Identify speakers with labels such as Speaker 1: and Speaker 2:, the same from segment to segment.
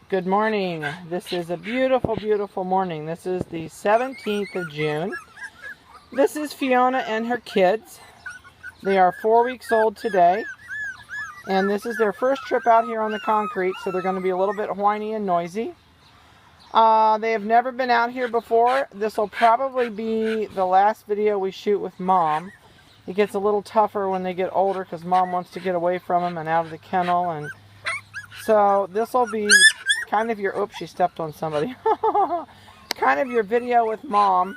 Speaker 1: Good morning. This is a beautiful, beautiful morning. This is the 17th of June. This is Fiona and her kids. They are 4 weeks old today. And this is their first trip out here on the concrete, so they're going to be a little bit whiny and noisy. They have never been out here before. This will probably be the last video we shoot with Mom. It gets a little tougher when they get older because Mom wants to get away from them and out of the kennel. And so this will be kind of your, oops, she stepped on somebody. Kind of your video with Mom,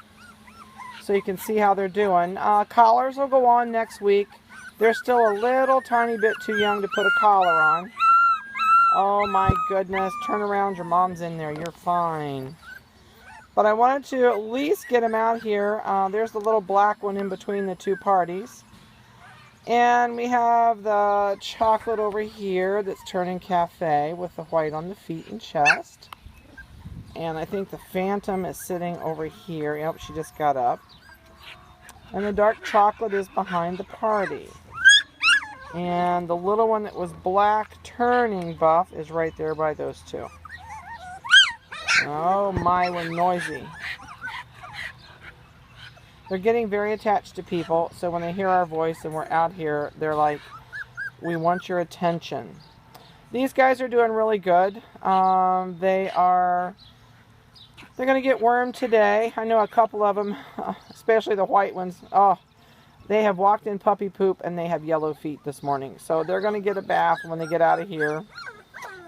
Speaker 1: so you can see how they're doing. Collars will go on next week. They're still a little tiny bit too young to put a collar on. Oh my goodness, turn around, your mom's in there, you're fine. But I wanted to at least get them out here. There's the little black one in between the two parties. And we have the chocolate over here that's turning cafe with the white on the feet and chest. And I think the Phantom is sitting over here. Yep, she just got up. And the dark chocolate is behind the party. And the little one that was black turning buff is right there by those two. Oh my, we're noisy. They're getting very attached to people, so when they hear our voice and we're out here, they're like, we want your attention. These guys are doing really good. They're going to get wormed today. I know a couple of them, especially the white ones. Oh, they have walked in puppy poop and they have yellow feet this morning. So they're going to get a bath when they get out of here.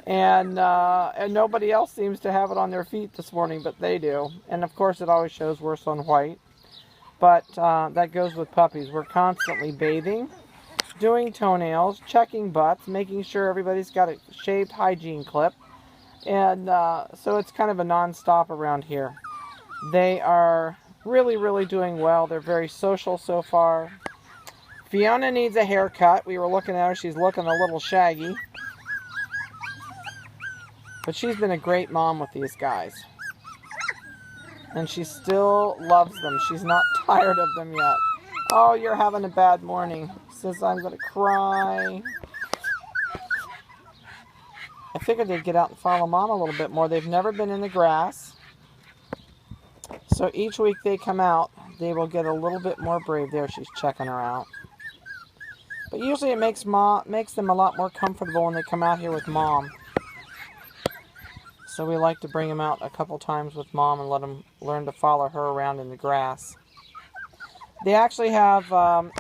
Speaker 1: And nobody else seems to have it on their feet this morning, but they do. And of course it always shows worse on white. But that goes with puppies. We're constantly bathing, doing toenails, checking butts, making sure everybody's got a shaved hygiene clip. And so it's kind of a non-stop around here. They are really, really doing well. They're very social so far. Fiona needs a haircut. We were looking at her. She's looking a little shaggy. But she's been a great mom with these guys. And she still loves them. She's not tired of them yet. Oh, you're having a bad morning. Says I'm going to cry. I figured they'd get out and follow Mom a little bit more. They've never been in the grass. So each week they come out, they will get a little bit more brave. There, she's checking her out. But usually it makes them a lot more comfortable when they come out here with Mom. So we like to bring them out a couple times with Mom and let them learn to follow her around in the grass. They actually have,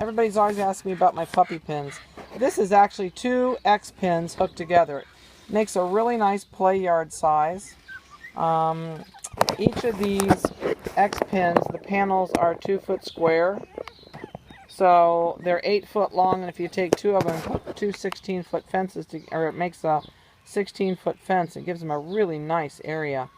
Speaker 1: everybody's always asking me about my puppy pins. This is actually 2 X pins hooked together. It makes a really nice play yard size. Each of these X pins, the panels are 2 foot square. So they're 8 foot long, and if you take 2 of them, put 2 16-foot fences, or it makes a 16-foot fence. It gives them a really nice area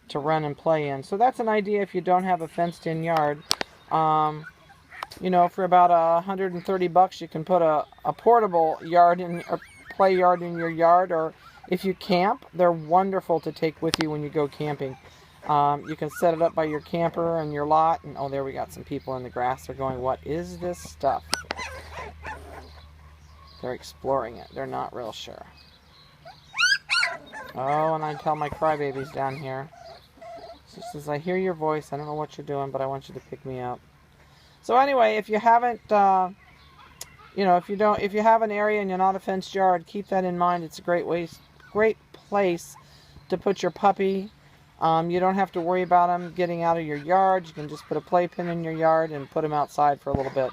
Speaker 1: to run and play in. So that's an idea if you don't have a fenced-in yard. You know, for about $130, you can put a portable yard in, or play yard in your yard. Or if you camp, they're wonderful to take with you when you go camping. You can set it up by your camper and your lot. And oh, there we got some people in the grass. They're going, what is this stuff? They're exploring it. They're not real sure. Oh, and I tell my crybabies down here. She says, I hear your voice. I don't know what you're doing, but I want you to pick me up. So anyway, if you haven't, you know, if you have an area and you're not a fenced yard, keep that in mind. It's a great place to put your puppy. You don't have to worry about them getting out of your yard. You can just put a playpen in your yard and put them outside for a little bit.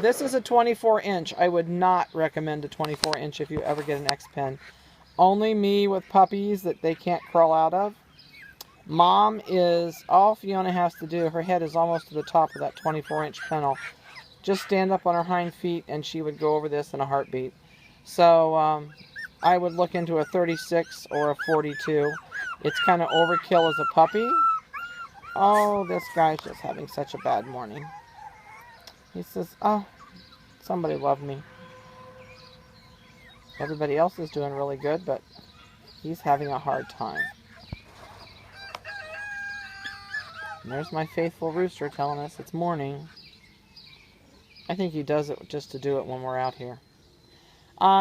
Speaker 1: This is a 24-inch. I would not recommend a 24-inch if you ever get an X pen. Only me with puppies that they can't crawl out of. Mom is, all Fiona has to do, her head is almost to the top of that 24-inch panel. Just stand up on her hind feet and she would go over this in a heartbeat. So I would look into a 36 or a 42. It's kind of overkill as a puppy. Oh, this guy's just having such a bad morning. He says, oh, somebody love me. Everybody else is doing really good, but he's having a hard time. And there's my faithful rooster telling us it's morning. I think he does it just to do it when we're out here.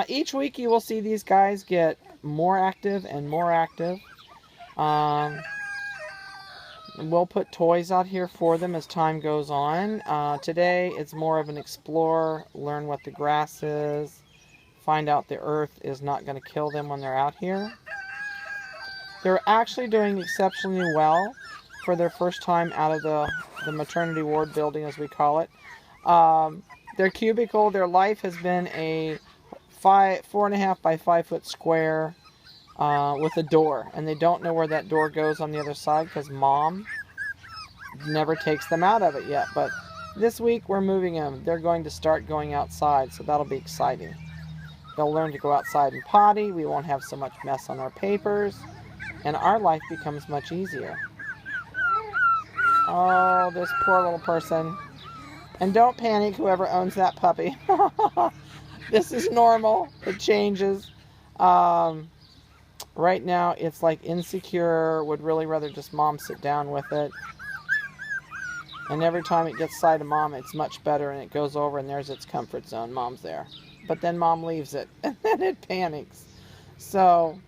Speaker 1: Each week you will see these guys get more active and more active. We'll put toys out here for them as time goes on. Today it's more of an explore, learn what the grass is, find out the earth is not going to kill them when they're out here. They're actually doing exceptionally well for their first time out of the maternity ward building, as we call it. Their cubicle, their life has been a 4.5 by 5 foot square with a door, and they don't know where that door goes on the other side because mom never takes them out of it yet. But this week we're moving them. They're going to start going outside, so that'll be exciting. They'll learn to go outside and potty. We won't have so much mess on our papers, and our life becomes much easier. Oh, this poor little person. And don't panic, whoever owns that puppy. This is normal. It changes. Right now, it's like insecure, would really rather just mom sit down with it. And every time it gets sight of mom, it's much better, and it goes over, and there's its comfort zone. Mom's there. But then mom leaves it, and then it panics. So,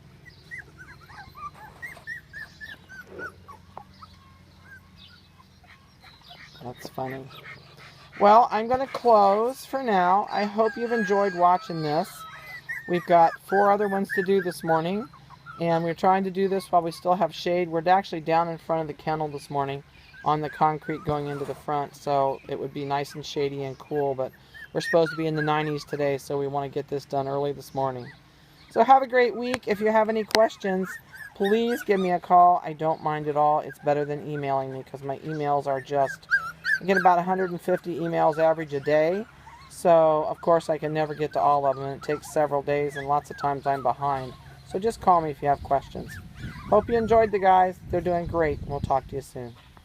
Speaker 1: that's funny. Well, I'm going to close for now. I hope you've enjoyed watching this. We've got 4 other ones to do this morning. And we're trying to do this while we still have shade. We're actually down in front of the kennel this morning on the concrete going into the front. So it would be nice and shady and cool. But we're supposed to be in the 90s today. So we want to get this done early this morning. So have a great week. If you have any questions, please give me a call. I don't mind at all. It's better than emailing me because my emails are just... I get about 150 emails average a day. So, of course, I can never get to all of them. It takes several days, and lots of times I'm behind. So just call me if you have questions. Hope you enjoyed the guys. They're doing great. We'll talk to you soon.